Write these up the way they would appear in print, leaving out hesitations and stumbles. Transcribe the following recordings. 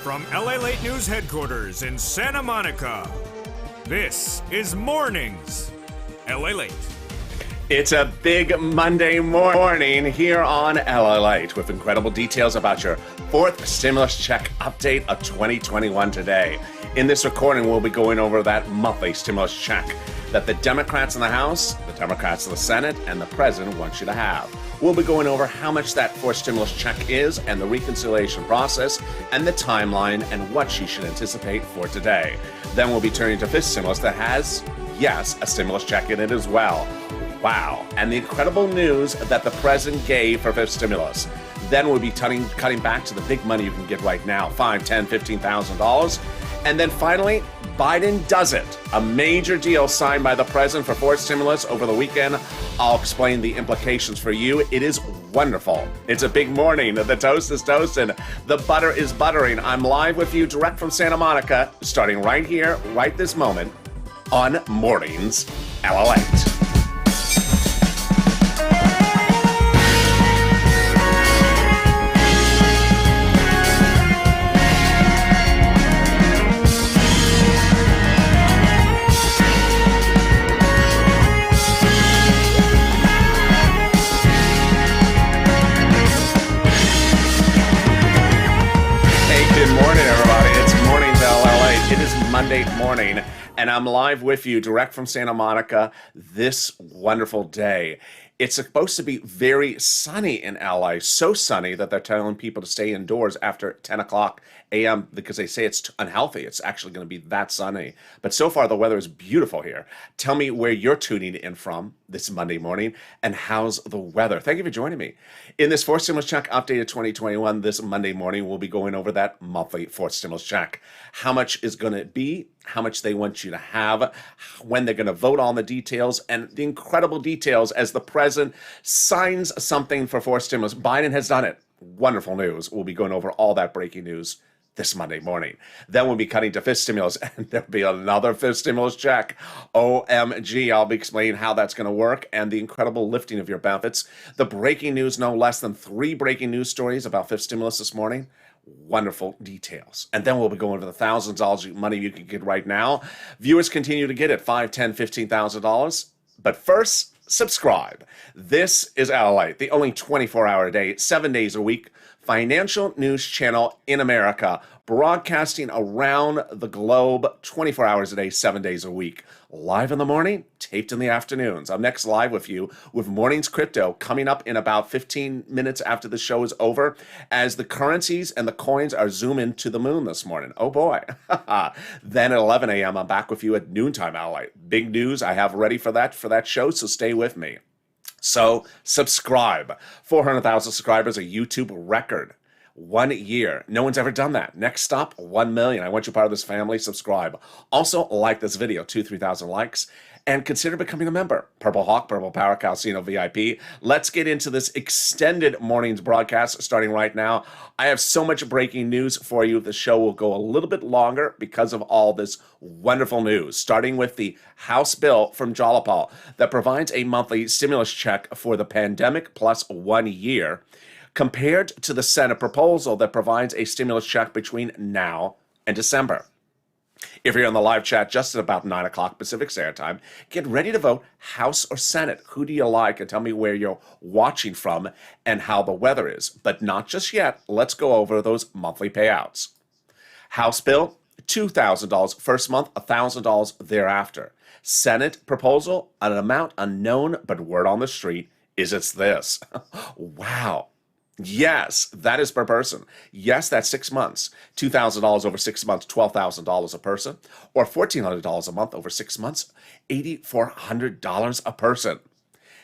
From LALATE News Headquarters in Santa Monica, this is Mornings LALATE. It's a big Monday morning here on LALATE with incredible details about your fourth stimulus check update of 2021 today. In this recording, we'll be going over that monthly stimulus check that the Democrats in the House, the Democrats in the Senate, and the President want you to have. We'll be going over how much that fourth stimulus check is and the reconciliation process and the timeline and what you should anticipate for today. Then we'll be turning to fifth stimulus that has, yes, a stimulus check in it as well. Wow. And the incredible news that the President gave for fifth stimulus. Then we'll be cutting back to the big money you can get right now, $5,000, $10,000, $15,000. And then finally, Biden does it. A major deal signed by the President for fourth stimulus over the weekend. I'll explain the implications for you. It is wonderful. It's a big morning. The toast is toasting. The butter is buttering. I'm live with you direct from Santa Monica, starting right here, right this moment, on Mornings LALATE. Monday morning, and I'm live with you direct from Santa Monica this wonderful day. It's supposed to be very sunny in LA, so sunny that they're telling people to stay indoors after 10 o'clock a.m. because they say it's unhealthy. It's actually going to be that sunny. But so far, the weather is beautiful here. Tell me where you're tuning in from this Monday morning, and how's the weather? Thank you for joining me. In this fourth stimulus check update of 2021, this Monday morning, we'll be going over that monthly fourth stimulus check. How much is going to be, how much they want you to have, when they're going to vote on the details, and the incredible details as the President signs something for fourth stimulus. Biden has done it. Wonderful news. We'll be going over all that breaking news this Monday morning. Then we'll be cutting to fifth stimulus, and there'll be another fifth stimulus check. OMG, I'll be explaining how that's going to work and the incredible lifting of your benefits. The breaking news, no less than 3 breaking news stories about fifth stimulus this morning. Wonderful details. And then we'll be going over the $1,000s of money you can get right now. Viewers continue to get it, $5,000, $10,000, $15,000. But first, subscribe. This is LALATE, the only 24-hour a day, 7 days a week financial news channel in America, broadcasting around the globe 24 hours a day, 7 days a week. Live in the morning, taped in the afternoons. I'm next live with you with Mornings Crypto coming up in about 15 minutes after the show is over as the currencies and the coins are zooming to the moon this morning. Oh boy. Then at 11 a.m., I'm back with you at noontime LA. Big news I have ready for that show, so stay with me. So subscribe. 400,000 subscribers, a YouTube record. 1 year. No one's ever done that. Next stop, 1 million. I want you part of this family. Subscribe. Also, like this video, 3,000 likes. And consider becoming a member. Purple Hawk, Purple Power Casino VIP. Let's get into this extended morning's broadcast starting right now. I have so much breaking news for you. The show will go a little bit longer because of all this wonderful news, starting with the House bill from Jalopal that provides a monthly stimulus check for the pandemic plus 1 year, compared to the Senate proposal that provides a stimulus check between now and December. If you're in the live chat just at about 9 o'clock Pacific Standard Time, get ready to vote House or Senate. Who do you like? And tell me where you're watching from and how the weather is. But not just yet. Let's go over those monthly payouts. House bill, $2,000 first month, $1,000 thereafter. Senate proposal, an amount unknown, but word on the street is it's this. Wow. Yes, that is per person. Yes, that's 6 months. $2,000 over 6 months, $12,000 a person. Or $1,400 a month over 6 months, $8,400 a person.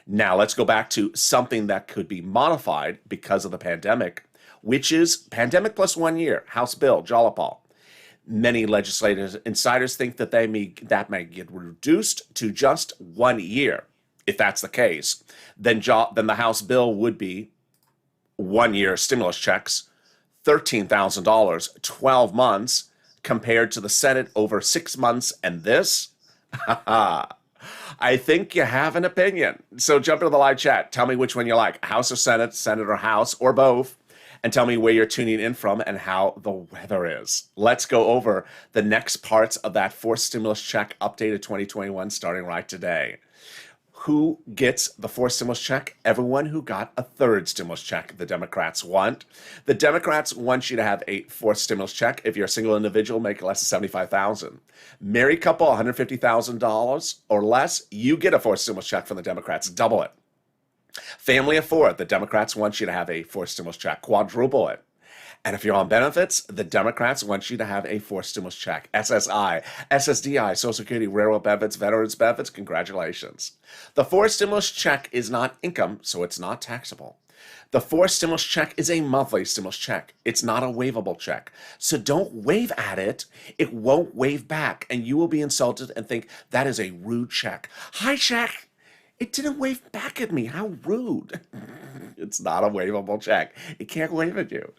Now, let's go back to something that could be modified because of the pandemic, which is pandemic plus 1 year, House bill, Jalopal. Many legislators, insiders think that that may get reduced to just 1 year. If that's the case, then the House bill would be 1 year stimulus checks, $13,000, 12 months, compared to the Senate over 6 months. And this, I think you have an opinion. So jump into the live chat. Tell me which one you like, House or Senate, Senate or House, or both. and tell me where you're tuning in from and how the weather is. Let's go over the next parts of that fourth stimulus check updated 2021 starting right today. Who gets the fourth stimulus check? Everyone who got a third stimulus check, the Democrats want. The Democrats want you to have a fourth stimulus check. If you're a single individual, make less than $75,000. Married couple, $150,000 or less, you get a fourth stimulus check from the Democrats. Double it. Family of four, the Democrats want you to have a fourth stimulus check. Quadruple it. And if you're on benefits, the Democrats want you to have a fourth stimulus check. SSI, SSDI, Social Security, Railroad benefits, Veterans benefits, congratulations. The fourth stimulus check is not income, so it's not taxable. The fourth stimulus check is a monthly stimulus check. It's not a waivable check. So don't wave at it. It won't wave back, and you will be insulted and think that is a rude check. Hi, check. It didn't wave back at me. How rude. It's not a waivable check. It can't wave at you.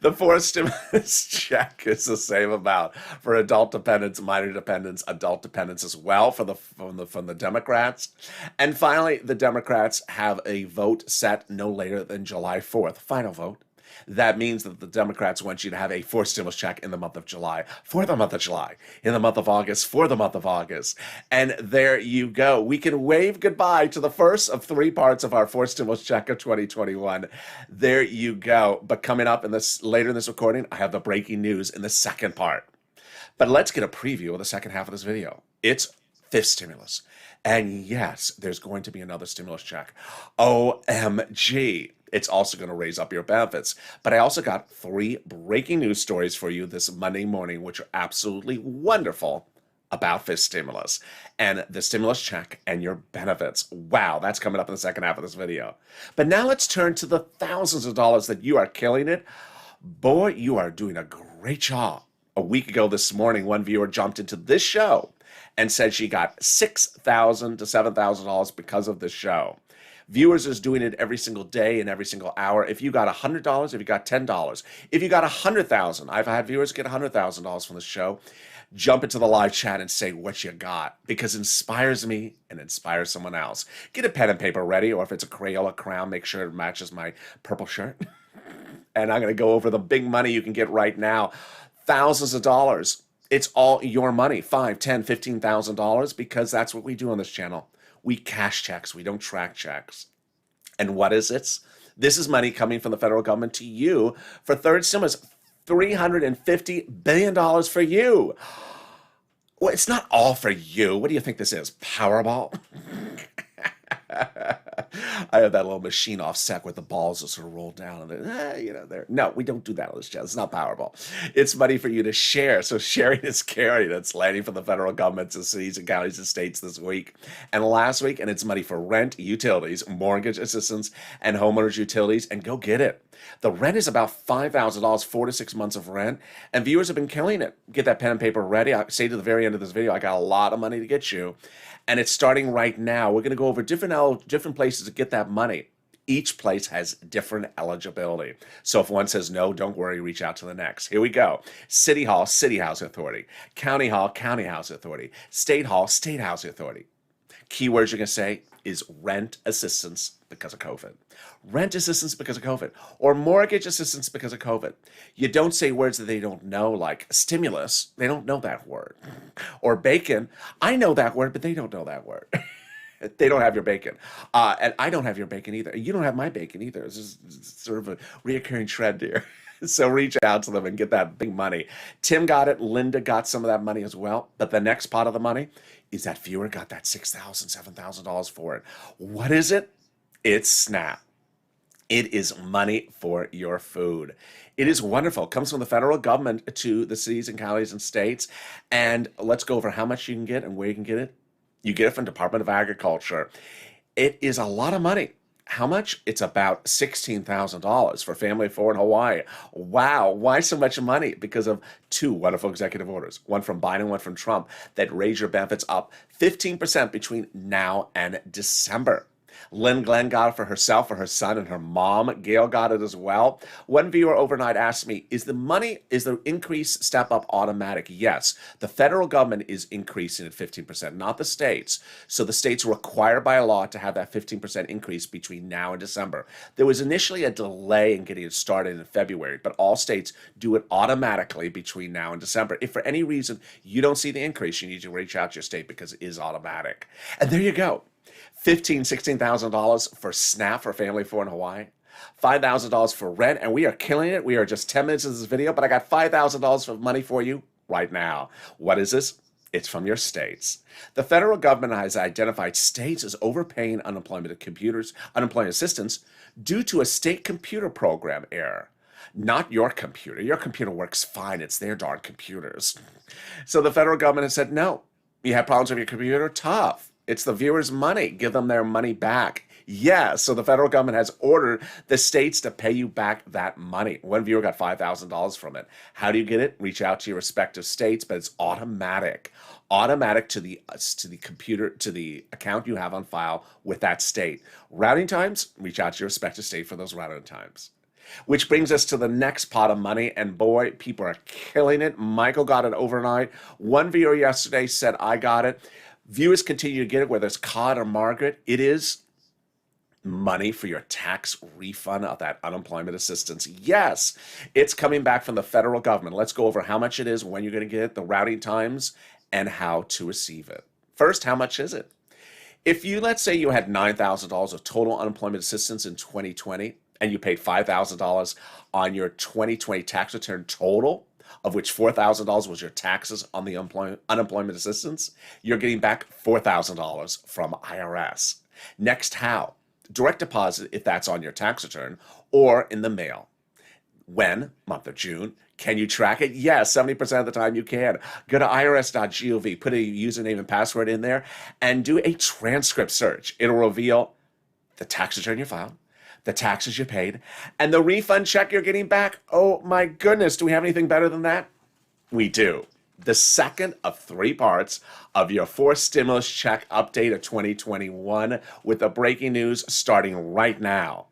The fourth stimulus check is the same amount for adult dependents, minor dependents, adult dependents as well from the Democrats. And finally, the Democrats have a vote set no later than July 4th. Final vote. That means that the Democrats want you to have a fourth stimulus check in the month of July, for the month of July, in the month of August, for the month of August. And there you go. We can wave goodbye to the first of three parts of our fourth stimulus check of 2021. There you go. But coming up later in this recording, I have the breaking news in the second part. But let's get a preview of the second half of this video. It's fifth stimulus. And yes, there's going to be another stimulus check. OMG. It's also going to raise up your benefits. But I also got three breaking news stories for you this Monday morning, which are absolutely wonderful about fifth stimulus and the stimulus check and your benefits. Wow, that's coming up in the second half of this video. But now let's turn to the thousands of dollars that you are killing it. Boy, you are doing a great job. A week ago this morning, one viewer jumped into this show and said she got $6,000 to $7,000 because of this show. Viewers is doing it every single day and every single hour. If you got $100, if you got $10, if you got $100,000, I've had viewers get $100,000 from the show. Jump into the live chat and say what you got, because it inspires me and inspires someone else. Get a pen and paper ready, or if it's a Crayola crown, make sure it matches my purple shirt. And I'm going to go over the big money you can get right now. Thousands of dollars. It's all your money, $5,000, $10,000, $15,000, because that's what we do on this channel. We cash checks. We don't track checks. And what is it? This is money coming from the federal government to you for third stimulus. $350 billion for you. Well, it's not all for you. What do you think this is? Powerball? I have that little machine offset with the balls that sort of roll down and there. No, we don't do that on this channel. It's not Powerball. It's money for you to share. So sharing is caring. It's landing from the federal government to cities and counties and states this week and last week. And it's money for rent, utilities, mortgage assistance, and homeowners utilities. And go get it. The rent is about $5,000, 4 to 6 months of rent. And viewers have been killing it. Get that pen and paper ready. I say to the very end of this video, I got a lot of money to get you. And it's starting right now. We're going to go over different places to get that money. Each place has different eligibility. So if one says no, don't worry, reach out to the next. Here we go. City Hall, City Housing Authority. County Hall, County Housing Authority. State Hall, State Housing Authority. Keywords you're going to say is rent assistance because of COVID. Rent assistance because of COVID. Or mortgage assistance because of COVID. You don't say words that they don't know, like stimulus. They don't know that word. Or bacon. I know that word, but they don't know that word. They don't have your bacon. And I don't have your bacon either. You don't have my bacon either. It's sort of a reoccurring trend here. So reach out to them and get that big money. Tim got it. Linda got some of that money as well. But the next pot of the money is that viewer got that $6,000, $7,000 for it. What is it? It's SNAP. It is money for your food. It is wonderful. It comes from the federal government to the cities and counties and states. And let's go over how much you can get and where you can get it. You get it from Department of Agriculture. It is a lot of money. How much? It's about $16,000 for family of four in Hawaii. Wow. Why so much money? Because of two wonderful executive orders, one from Biden, one from Trump, that raise your benefits up 15% between now and December. Lynn Glenn got it for herself, for her son, and her mom. Gail got it as well. One viewer overnight asked me, is the increase step up automatic? Yes. The federal government is increasing at 15%, not the states. So the states are required by law to have that 15% increase between now and December. There was initially a delay in getting it started in February, but all states do it automatically between now and December. If for any reason you don't see the increase, you need to reach out to your state because it is automatic. And there you go. $16,000 for SNAP for family of four in Hawaii. $5,000 for rent, and we are killing it. We are just 10 minutes into this video, but I got $5,000 of money for you right now. What is this? It's from your states. The federal government has identified states as overpaying unemployment assistance due to a state computer program error. Not your computer. Your computer works fine. It's their darn computers. So the federal government has said, no, you have problems with your computer? Tough. It's the viewers' money. Give them their money back. Yes, so the federal government has ordered the states to pay you back that money. One viewer got $5,000 from it. How do you get it? Reach out to your respective states, but it's automatic. Automatic to the computer, to the account you have on file with that state. Routing times, reach out to your respective state for those routing times. Which brings us to the next pot of money, and boy, people are killing it. Michael got it overnight. One viewer yesterday said, I got it. Viewers continue to get it, whether it's Cod or Margaret. It is money for your tax refund of that unemployment assistance. Yes, it's coming back from the federal government. Let's go over how much it is, when you're going to get it, the routing times, and how to receive it. First, how much is it? If you, let's say you had $9,000 of total unemployment assistance in 2020, and you paid $5,000 on your 2020 tax return total, of which $4,000 was your taxes on the unemployment assistance, you're getting back $4,000 from IRS. Next, how? Direct deposit if that's on your tax return, or in the mail. When? Month of June. Can you track it? Yes, 70% of the time you can. Go to irs.gov, put a username and password in there, and do a transcript search. It'll reveal the tax return you filed, the taxes you paid, and the refund check you're getting back. Oh my goodness, do we have anything better than that? We do. The second of three parts of your fourth stimulus check update of 2021 with the breaking news starting right now.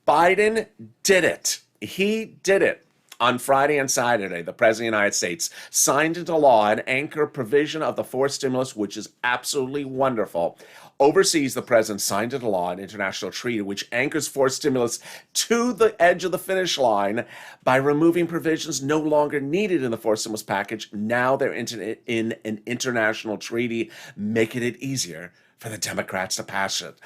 Biden did it. He did it. On Friday and Saturday, the President of the United States signed into law an anchor provision of the fourth stimulus, which is absolutely wonderful. Overseas, the President signed into law an international treaty which anchors fourth stimulus to the edge of the finish line by removing provisions no longer needed in the fourth stimulus package. Now they're in an international treaty, making it easier for the Democrats to pass it.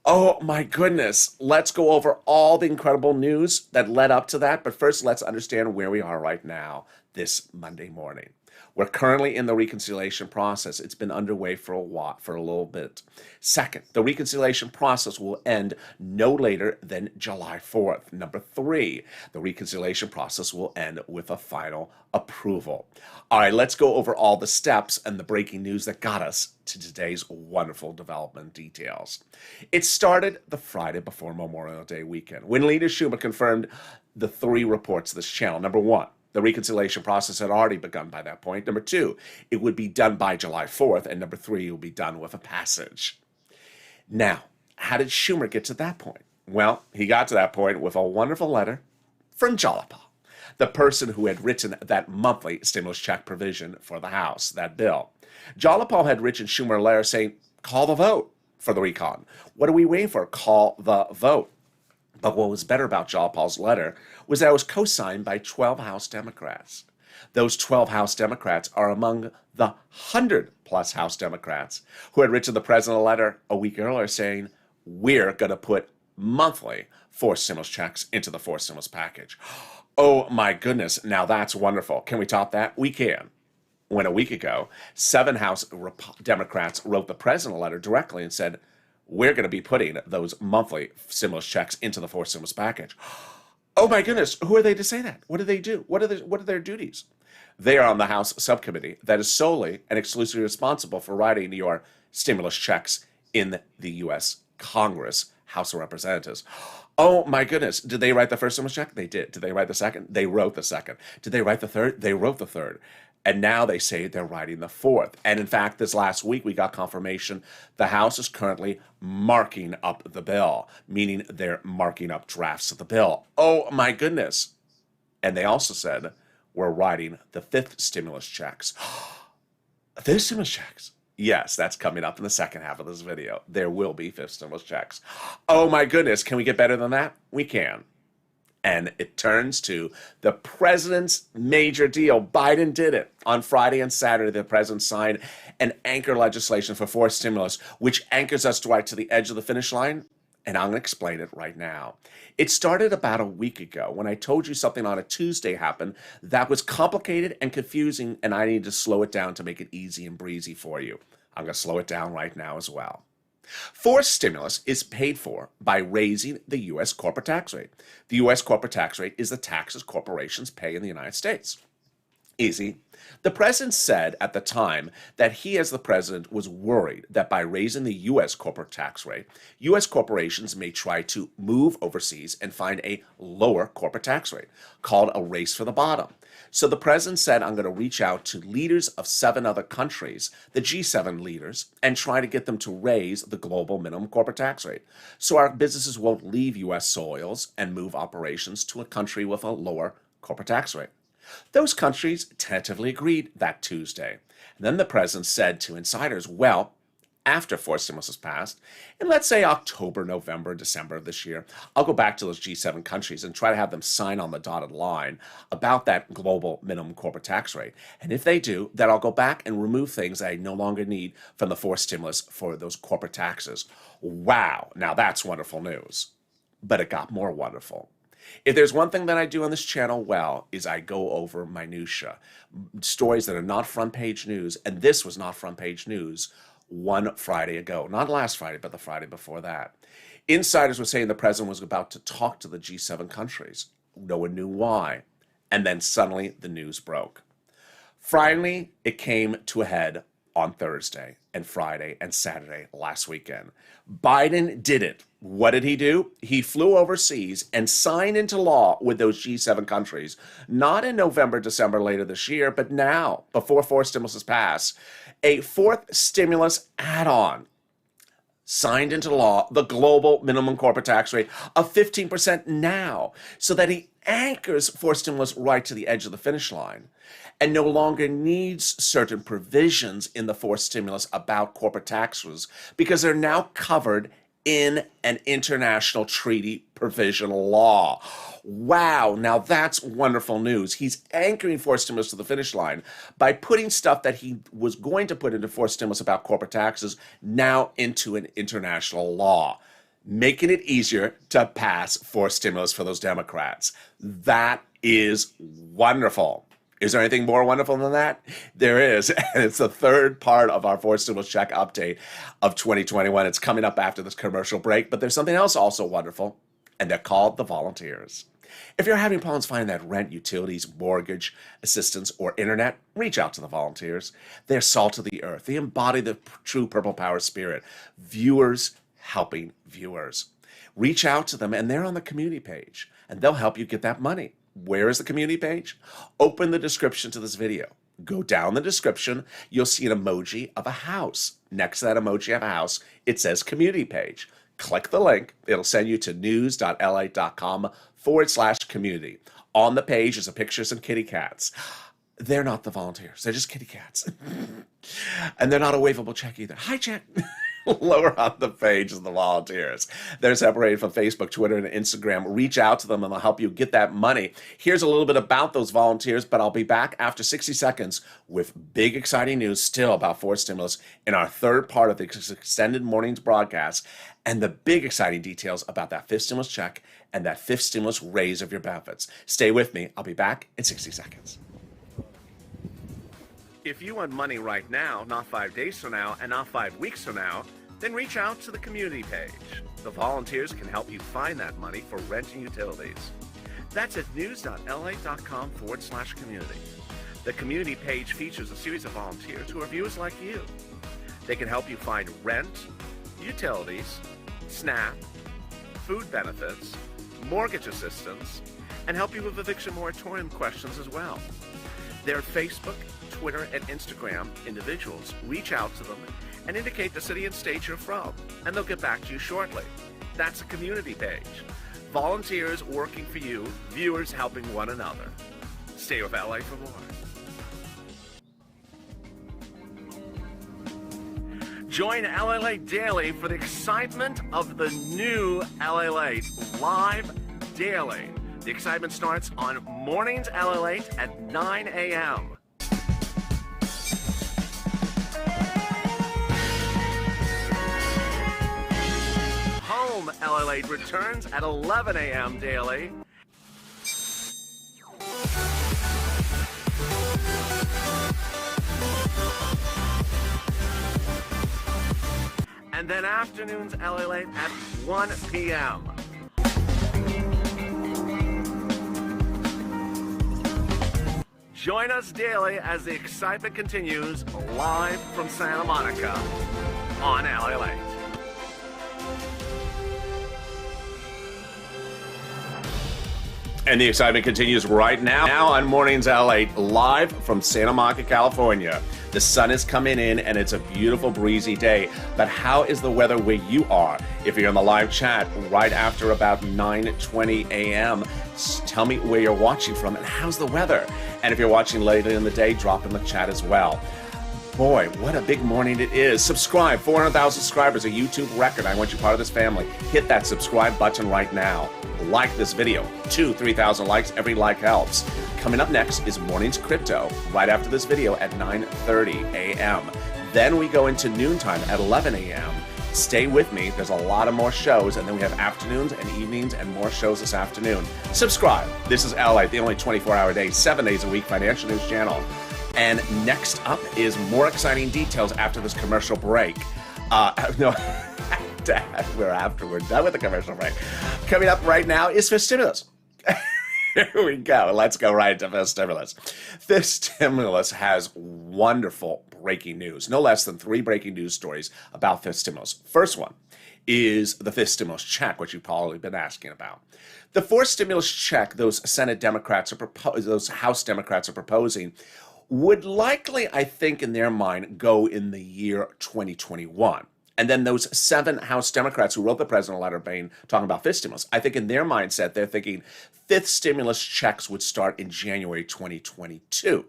Oh my goodness. Let's go over all the incredible news that led up to that. But first, let's understand where we are right now this Monday morning. We're currently in the reconciliation process. It's been underway for a while, for a little bit. Second, the reconciliation process will end no later than July 4th. Number three, the reconciliation process will end with a final approval. All right, let's go over all the steps and the breaking news that got us to today's wonderful development details. It started the Friday before Memorial Day weekend when Leader Schumer confirmed the three reports to this channel. Number one, the reconciliation process had already begun by that point. Number two, it would be done by July 4th. And number three, it would be done with a passage. Now, how did Schumer get to that point? Well, he got to that point with a wonderful letter from Jalapa, the person who had written that monthly stimulus check provision for the House, that bill. Jalapa had written Schumer a letter saying, call the vote for the recon. What are we waiting for? Call the vote. But what was better about Jalapa's letter was that it was co-signed by 12 House Democrats. Those 12 House Democrats are among the 100-plus House Democrats who had written the president a letter a week earlier saying, we're going to put monthly fourth stimulus checks into the fourth stimulus package. Oh my goodness, now that's wonderful. Can we top that? We can. When a week ago, 7 House Democrats wrote the president a letter directly and said, we're going to be putting those monthly stimulus checks into the fourth stimulus package. Oh my goodness, who are they to say that? What do they do? What are their duties? They are on the House subcommittee that is solely and exclusively responsible for writing your stimulus checks in the U.S. Congress, House of Representatives. Oh my goodness, did they write the first stimulus check? They did. Did they write the second? They wrote the second. Did they write the third? They wrote the third. And now they say they're writing the fourth. And in fact, this last week we got confirmation the House is currently marking up the bill, meaning they're marking up drafts of the bill. Oh my goodness. And they also said we're writing the fifth stimulus checks. Fifth stimulus checks. Yes, that's coming up in the second half of this video. There will be fifth stimulus checks. Oh my goodness, can we get better than that? We can. And it turns to the president's major deal. Biden did it. On Friday and Saturday, the president signed an anchor legislation for fourth stimulus, which anchors us right to the edge of the finish line. And I'm going to explain it right now. It started about a week ago when I told you something on a Tuesday happened that was complicated and confusing, and I need to slow it down to make it easy and breezy for you. I'm going to slow it down right now as well. Fourth stimulus is paid for by raising the U.S. corporate tax rate. The U.S. corporate tax rate is the taxes corporations pay in the United States. Easy. The president said at the time that he, as the president, was worried that by raising the U.S. corporate tax rate, U.S. corporations may try to move overseas and find a lower corporate tax rate, called a race for the bottom. So the president said, I'm going to reach out to leaders of 7 other countries, the G7 leaders, and try to get them to raise the global minimum corporate tax rate so our businesses won't leave U.S. soils and move operations to a country with a lower corporate tax rate. Those countries tentatively agreed that Tuesday. And then the president said to insiders, well, after fourth stimulus is passed, in let's say October, November, December of this year, I'll go back to those G7 countries and try to have them sign on the dotted line about that global minimum corporate tax rate. And if they do, then I'll go back and remove things that I no longer need from the fourth stimulus for those corporate taxes. Wow, now that's wonderful news. But it got more wonderful. If there's one thing that I do on this channel well, is I go over minutia, stories that are not front page news, and this was not front page news one Friday ago. Not last Friday, but the Friday before that. Insiders were saying the president was about to talk to the G7 countries. No one knew why. And then suddenly the news broke. Finally, it came to a head on Thursday and Friday and Saturday last weekend. Biden did it. What did he do? He flew overseas and signed into law with those G7 countries, not in November, December later this year, but now, before fourth stimulus is passed, a fourth stimulus add-on. Signed into law the global minimum corporate tax rate of 15% now, so that he anchors fourth stimulus right to the edge of the finish line and no longer needs certain provisions in the fourth stimulus about corporate taxes because they're now covered in an international treaty provisional law. Wow, now that's wonderful news. He's anchoring fourth stimulus to the finish line by putting stuff that he was going to put into fourth stimulus about corporate taxes now into an international law, making it easier to pass fourth stimulus for those Democrats. That is wonderful. Is there anything more wonderful than that? There is, and it's the third part of our fourth stimulus check update of 2021. It's coming up after this commercial break, but there's something else also wonderful, and they're called the volunteers. If you're having problems finding that rent, utilities, mortgage, assistance, or internet, reach out to the volunteers. They're salt of the earth. They embody the true Purple Power spirit. Viewers helping viewers. Reach out to them, and they're on the community page, and they'll help you get that money. Where is the community page? Open the description to this video. Go down the description. You'll see an emoji of a house. Next to that emoji of a house, it says community page. Click the link. It'll send you to news.lalate.com/community. On the page is a picture of some kitty cats. They're not the volunteers. They're just kitty cats. And they're not a waivable check either. Hi, check. Lower on the page is the volunteers. They're separated from Facebook, Twitter, and Instagram. Reach out to them and they'll help you get that money. Here's a little bit about those volunteers, but I'll be back after 60 seconds with big, exciting news still about fourth stimulus in our third part of the extended morning's broadcast and the big, exciting details about that fifth stimulus check and that fifth stimulus raise of your benefits. Stay with me. I'll be back in 60 seconds. If you want money right now, not 5 days from now, and not 5 weeks from now, then reach out to the community page. The volunteers can help you find that money for rent and utilities. That's at news.lalate.com/community. The community page features a series of volunteers who are viewers like you. They can help you find rent, utilities, SNAP, food benefits, mortgage assistance, and help you with eviction moratorium questions as well. They're at Facebook, Twitter and Instagram, individuals reach out to them and indicate the city and state you're from, and they'll get back to you shortly. That's a community page. Volunteers working for you, viewers helping one another. Stay with LA for more. Join LALATE Daily for the excitement of the new LALATE live daily. The excitement starts on Mornings LALATE at 9 a.m. Home LALATE returns at 11 a.m. daily. And then afternoons LALATE at 1 p.m. Join us daily as the excitement continues live from Santa Monica on LALATE. And the excitement continues right now on Mornings LALATE, live from Santa Monica, California. The sun is coming in and it's a beautiful breezy day. But how is the weather where you are? If you're in the live chat right after about 9:20 a.m., tell me where you're watching from and how's the weather. And if you're watching later in the day, drop in the chat as well. Boy, what a big morning it is. Subscribe, 400,000 subscribers, a YouTube record. I want you part of this family. Hit that subscribe button right now. Like this video, 3,000 likes, every like helps. Coming up next is Mornings Crypto, right after this video at 9:30 a.m. Then we go into noontime at 11 a.m. Stay with me, there's a lot of more shows, and then we have afternoons and evenings and more shows this afternoon. Subscribe. This is LALATE, the only 24-hour day, 7 days a week financial news channel. And next up is more exciting details after this commercial break. No, we're done with the commercial break. Coming up right now is Fifth Stimulus. Here we go. Let's go right to Fifth Stimulus. Fifth Stimulus has wonderful breaking news. No less than 3 breaking news stories about Fifth Stimulus. First one is the Fifth Stimulus check, which you've probably been asking about. The fourth stimulus check those those House Democrats are proposing would likely, I think, in their mind, go in the year 2021. And then those 7 House Democrats who wrote the president a letter talking about fifth stimulus, I think in their mindset, they're thinking fifth stimulus checks would start in January 2022.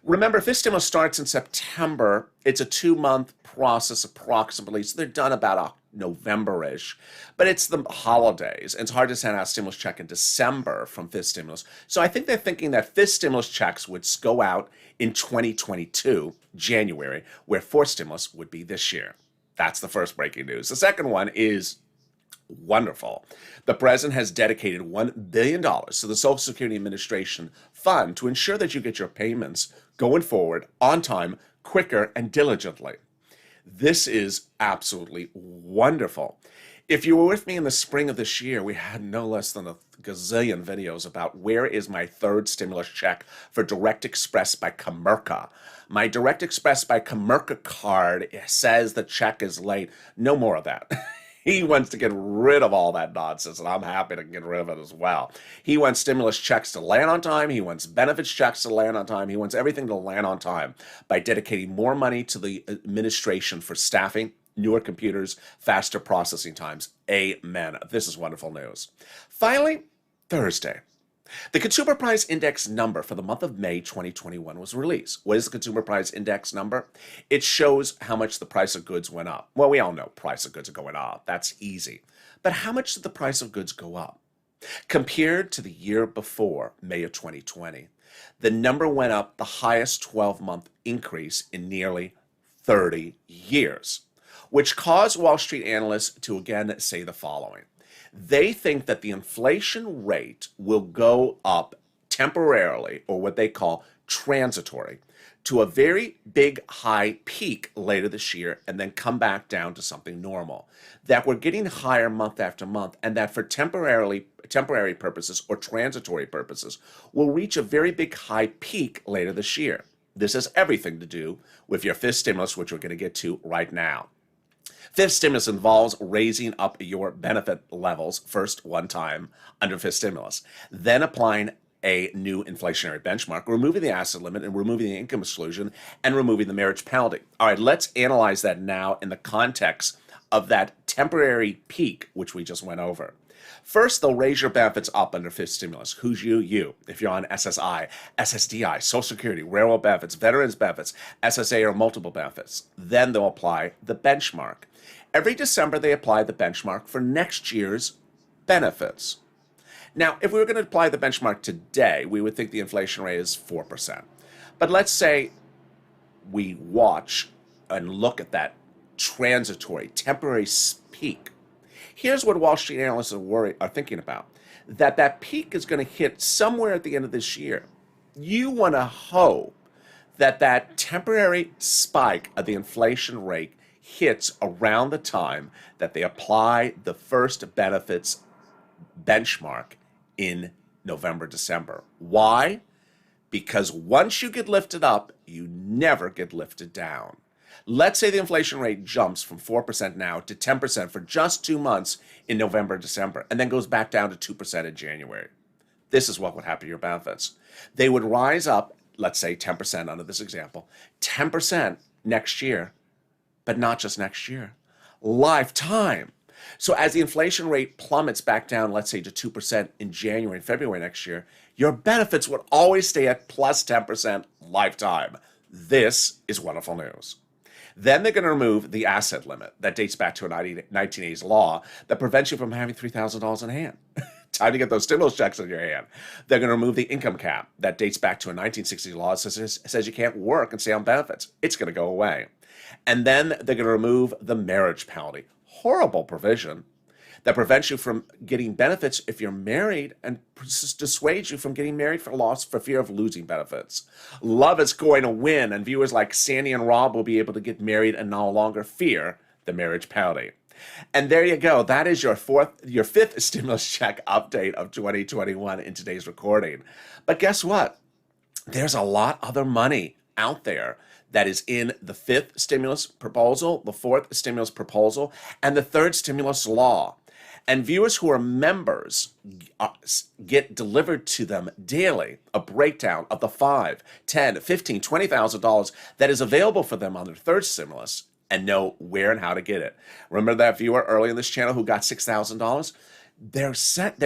Remember, fifth stimulus starts in September. It's a 2-month process approximately, so they're done about November-ish. But it's the holidays, and it's hard to send out a stimulus check in December from fifth stimulus. So I think they're thinking that fifth stimulus checks would go out in 2022, January, where fourth stimulus would be this year. That's the first breaking news. The second one is wonderful. The president has dedicated $1 billion to the Social Security Administration fund to ensure that you get your payments going forward on time, quicker, and diligently. This is absolutely wonderful. If you were with me in the spring of this year, we had no less than a gazillion videos about where is my third stimulus check for Direct Express by Comerica. My Direct Express by Comerica card says the check is late. No more of that. He wants to get rid of all that nonsense, and I'm happy to get rid of it as well. He wants stimulus checks to land on time. He wants benefits checks to land on time. He wants everything to land on time by dedicating more money to the administration for staffing, newer computers, faster processing times. Amen. This is wonderful news. Finally, Thursday. The Consumer Price Index number for the month of May 2021 was released. What is the Consumer Price Index number? It shows how much the price of goods went up. Well, we all know price of goods are going up. That's easy. But how much did the price of goods go up? Compared to the year before, May of 2020, the number went up the highest 12-month increase in nearly 30 years, which caused Wall Street analysts to again say the following. They think that the inflation rate will go up temporarily, or what they call transitory, to a very big high peak later this year and then come back down to something normal. That we're getting higher month after month, and that for temporary purposes or transitory purposes, we'll reach a very big high peak later this year. This has everything to do with your fifth stimulus, which we're going to get to right now. Fifth stimulus involves raising up your benefit levels first one time under fifth stimulus, then applying a new inflationary benchmark, removing the asset limit and removing the income exclusion and removing the marriage penalty. All right, let's analyze that now in the context of that temporary peak, which we just went over. First, they'll raise your benefits up under fifth stimulus. Who's you? You. If you're on SSI, SSDI, Social Security, railroad benefits, veterans benefits, SSA, or multiple benefits, then they'll apply the benchmark. Every December, they apply the benchmark for next year's benefits. Now, if we were going to apply the benchmark today, we would think the inflation rate is 4%. But let's say we watch and look at that transitory, temporary peak. Here's what Wall Street analysts are thinking about, that peak is going to hit somewhere at the end of this year. You want to hope that temporary spike of the inflation rate hits around the time that they apply the first benefits benchmark in November, December. Why? Because once you get lifted up, you never get lifted down. Let's say the inflation rate jumps from 4% now to 10% for just 2 months in November, December, and then goes back down to 2% in January. This is what would happen to your benefits. They would rise up, let's say 10% under this example, 10% next year, but not just next year, lifetime. So as the inflation rate plummets back down, let's say to 2% in January and February next year, your benefits would always stay at plus 10% lifetime. This is wonderful news. Then they're going to remove the asset limit that dates back to a 1980s law that prevents you from having $3,000 in hand. Time to get those stimulus checks in your hand. They're going to remove the income cap that dates back to a 1960s law that says you can't work and stay on benefits. It's going to go away. And then they're going to remove the marriage penalty. Horrible provision that prevents you from getting benefits if you're married and dissuades you from getting married for fear of losing benefits. Love is going to win, and viewers like Sandy and Rob will be able to get married and no longer fear the marriage penalty. And there you go. That is your fifth stimulus check update of 2021 in today's recording. But guess what? There's a lot other money out there that is in the fifth stimulus proposal, the fourth stimulus proposal, and the third stimulus law. And viewers who are members get delivered to them daily a breakdown of the $5, $10, $15, $20,000 that is available for them on their third stimulus and know where and how to get it. Remember that viewer early in this channel who got $6,000? They're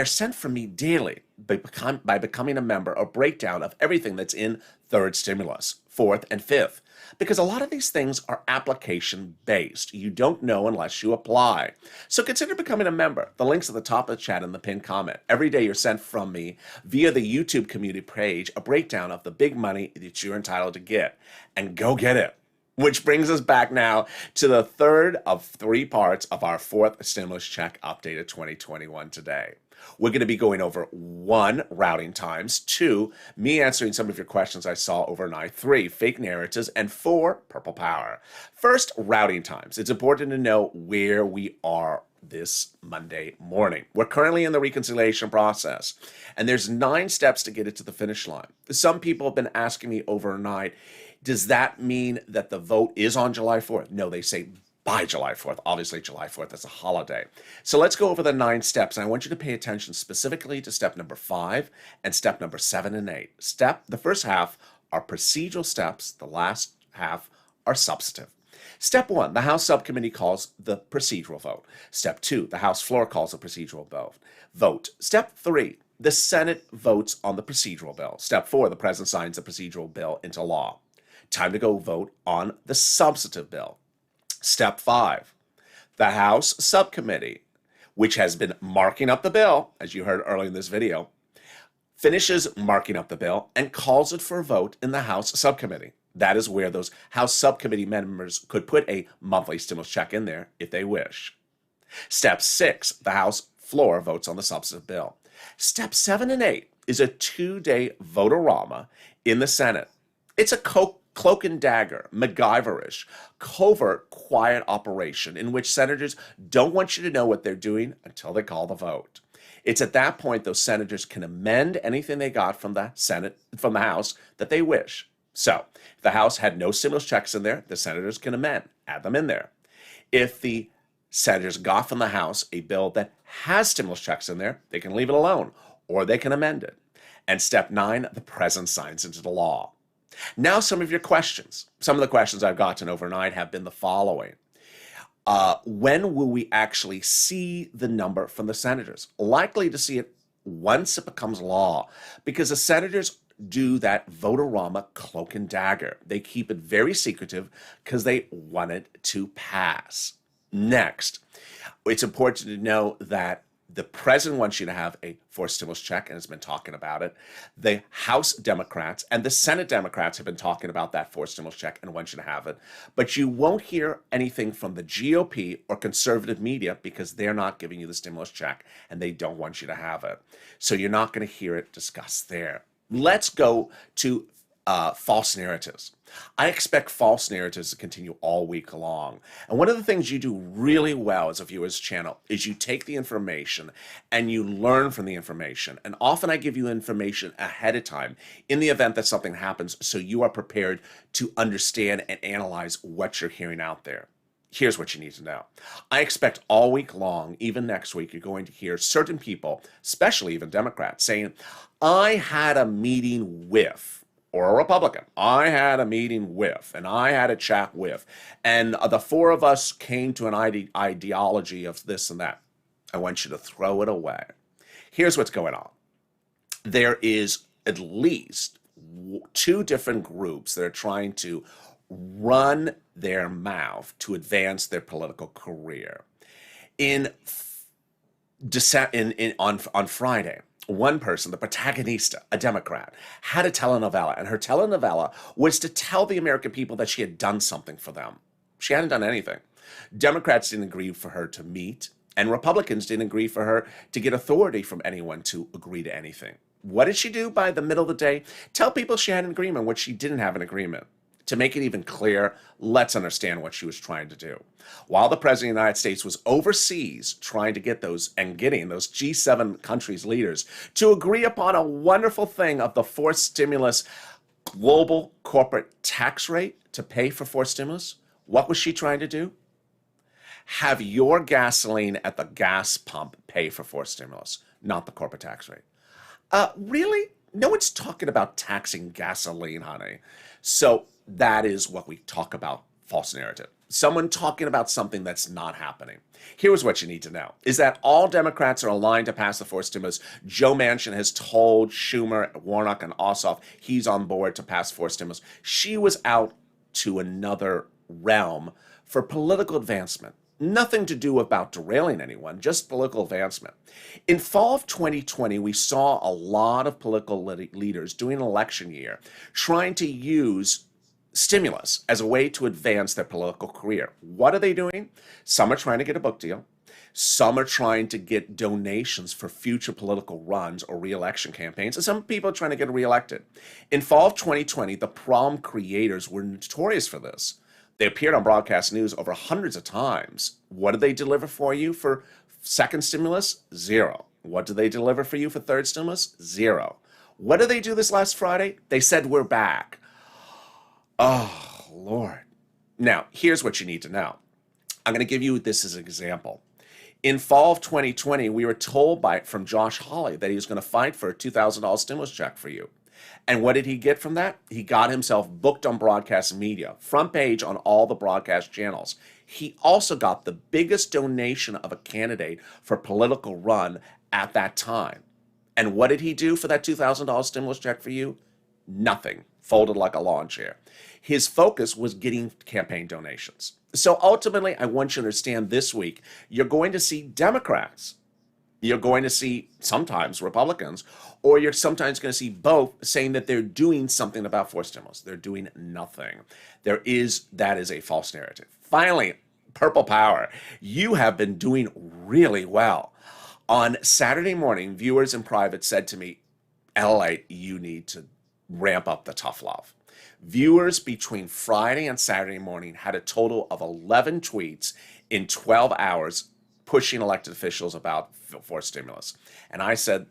sent from me daily by becoming a member, a breakdown of everything that's in third stimulus, fourth, and fifth. Because a lot of these things are application-based. You don't know unless you apply. So consider becoming a member. The link's at the top of the chat and the pinned comment. Every day you're sent from me via the YouTube community page a breakdown of the big money that you're entitled to get. And go get it. Which brings us back now to the third of 3 parts of our fourth stimulus check update of 2021 today. We're going to be going over 1, routing times, 2, me answering some of your questions I saw overnight, 3, fake narratives, and 4, purple power. First, routing times. It's important to know where we are this Monday morning. We're currently in the reconciliation process, and there's 9 steps to get it to the finish line. Some people have been asking me overnight, does that mean that the vote is on July 4th? No, they say by July 4th. Obviously, July 4th is a holiday. So let's go over the 9 steps, and I want you to pay attention specifically to step number 5 and step number 7 and 8. The first half are procedural steps. The last half are substantive. Step 1, the House subcommittee calls the procedural vote. Step 2, the House floor calls a procedural vote. Step 3, the Senate votes on the procedural bill. Step 4, the President signs the procedural bill into law. Time to go vote on the substantive bill. Step 5, the House subcommittee, which has been marking up the bill, as you heard earlier in this video, finishes marking up the bill and calls it for a vote in the House subcommittee. That is where those House subcommittee members could put a monthly stimulus check in there if they wish. Step 6, the House floor votes on the substantive bill. Step 7 and 8 is a 2-day vote-a-rama in the Senate. It's a cloak and dagger, MacGyver-ish, covert, quiet operation in which senators don't want you to know what they're doing until they call the vote. It's at that point those senators can amend anything they got from the House that they wish. So, if the House had no stimulus checks in there, the senators can add them in there. If the senators got from the House a bill that has stimulus checks in there, they can leave it alone, or they can amend it. And step 9, the president signs into the law. Now, some of your questions. Some of the questions I've gotten overnight have been the following. When will we actually see the number from the senators? Likely to see it once it becomes law, because the senators do that vote-a-rama cloak and dagger. They keep it very secretive because they want it to pass. Next, it's important to know that the president wants you to have a forced stimulus check and has been talking about it. The House Democrats and the Senate Democrats have been talking about that forced stimulus check and want you to have it. But you won't hear anything from the GOP or conservative media because they're not giving you the stimulus check and they don't want you to have it. So you're not going to hear it discussed there. Let's go to false narratives. I expect false narratives to continue all week long. And one of the things you do really well as a viewer's channel is you take the information and you learn from the information. And often I give you information ahead of time in the event that something happens so you are prepared to understand and analyze what you're hearing out there. Here's what you need to know. I expect all week long, even next week, you're going to hear certain people, especially even Democrats, saying, I had a meeting with, or a Republican, I had a meeting with, and I had a chat with, and the four of us came to an ideology of this and that. I want you to throw it away. Here's what's going on. There is at least 2 different groups that are trying to run their mouth to advance their political career. On Friday, one person, the protagonista, a Democrat, had a telenovela, and her telenovela was to tell the American people that she had done something for them. She hadn't done anything. Democrats didn't agree for her to meet, and Republicans didn't agree for her to get authority from anyone to agree to anything. What did she do by the middle of the day? Tell people she had an agreement, which she didn't have an agreement. To make it even clear, let's understand what she was trying to do. While the President of the United States was overseas trying to get those and getting those G7 countries' leaders to agree upon a wonderful thing of the forced stimulus global corporate tax rate to pay for forced stimulus, what was she trying to do? Have your gasoline at the gas pump pay for forced stimulus, not the corporate tax rate. Really? No one's talking about taxing gasoline, honey. So that is what we talk about, false narrative. Someone talking about something that's not happening. Here's what you need to know, is that all Democrats are aligned to pass the forced stimulus. Joe Manchin has told Schumer, Warnock, and Ossoff he's on board to pass forced stimulus. She was out to another realm for political advancement. Nothing to do about derailing anyone, just political advancement. In fall of 2020, we saw a lot of political leaders during an election year trying to use stimulus as a way to advance their political career. What are they doing? Some are trying to get a book deal. Some are trying to get donations for future political runs or re-election campaigns, and some people are trying to get reelected. In fall of 2020, the prom creators were notorious for this. They appeared on broadcast news over hundreds of times. What did they deliver for you for second stimulus? 0. What did they deliver for you for third stimulus? 0. What did they do this last Friday? They said, we're back. Oh, Lord. Now, here's what you need to know. I'm going to give you this as an example. In fall of 2020, we were told from Josh Hawley that he was going to fight for a $2,000 stimulus check for you. And what did he get from that? He got himself booked on broadcast media, front page on all the broadcast channels. He also got the biggest donation of a candidate for political run at that time. And what did he do for that $2,000 stimulus check for you? Nothing. Folded like a lawn chair. His focus was getting campaign donations. So ultimately, I want you to understand this week, you're going to see Democrats. You're going to see sometimes Republicans, or you're sometimes going to see both saying that they're doing something about forced stimulus. They're doing nothing. That is a false narrative. Finally, Purple Power. You have been doing really well. On Saturday morning, viewers in private said to me, LALATE, you need to ramp up the tough love. Viewers between Friday and Saturday morning had a total of 11 tweets in 12 hours pushing elected officials about forced stimulus. And I said,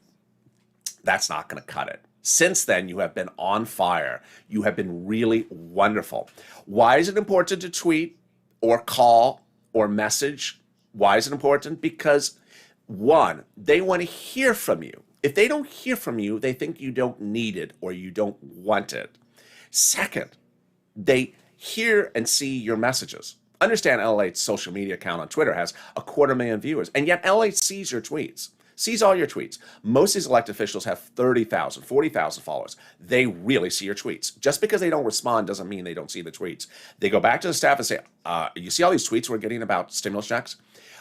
that's not going to cut it. Since then, you have been on fire. You have been really wonderful. Why is it important to tweet or call or message? Why is it important? Because, one, they want to hear from you. If they don't hear from you, they think you don't need it or you don't want it. Second, they hear and see your messages. Understand LATE's social media account on Twitter has 250,000 viewers, and yet LATE sees your tweets, sees all your tweets. Most of these elected officials have 30,000, 40,000 followers. They really see your tweets. Just because they don't respond doesn't mean they don't see the tweets. They go back to the staff and say, you see all these tweets we're getting about stimulus checks?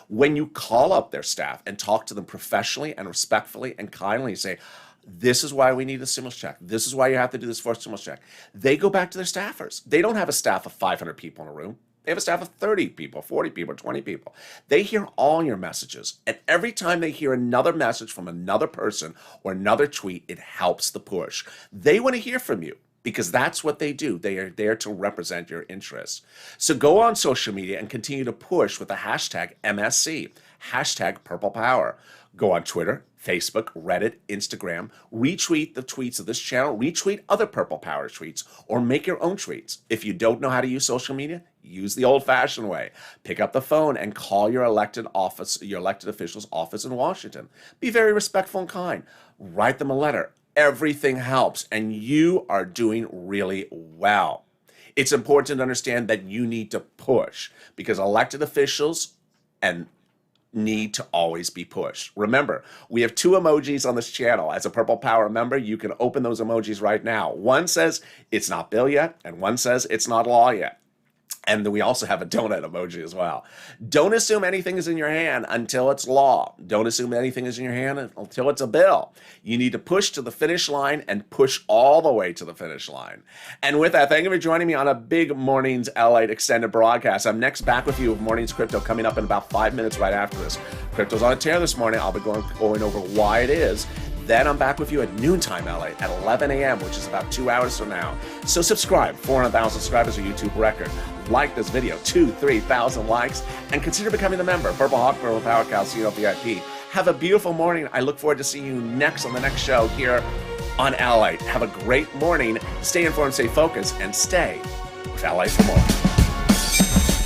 When you call up their staff and talk to them professionally and respectfully and kindly, say, this is why we need a stimulus check. This is why you have to do this for a stimulus check. They go back to their staffers. They don't have a staff of 500 people in a room. They have a staff of 30 people, 40 people, 20 people. They hear all your messages. And every time they hear another message from another person or another tweet, it helps the push. They want to hear from you because that's what they do. They are there to represent your interests. So go on social media and continue to push with the hashtag MSC, hashtag Purple Power. Go on Twitter, Facebook, Reddit, Instagram, retweet the tweets of this channel, retweet other Purple Power tweets, or make your own tweets. If you don't know how to use social media, use the old-fashioned way. Pick up the phone and call your elected official's office in Washington. Be very respectful and kind. Write them a letter. Everything helps, and you are doing really well. It's important to understand that you need to push because elected officials need to always be pushed. Remember, we have 2 emojis on this channel. As a Purple Power member, you can open those emojis right now. One says it's not bill yet, and one says it's not law yet. And then we also have a donut emoji as well. Don't assume anything is in your hand until it's law. Don't assume anything is in your hand until it's a bill. You need to push to the finish line and push all the way to the finish line. And with that, thank you for joining me on a big Mornings LATE extended broadcast. I'm next back with you with Mornings Crypto coming up in about 5 minutes right after this. Crypto's on a tear this morning. I'll be going over why it is. Then I'm back with you at noontime LA at 11 a.m., which is about 2 hours from now. So subscribe, 400,000 subscribers, a YouTube record. Like this video, 3,000 likes, and consider becoming a member. Purple Hawk, Purple Power, Calcino VIP. Have a beautiful morning. I look forward to seeing you next on the next show here on LATE. Have a great morning. Stay informed, stay focused, and stay with LATE for more.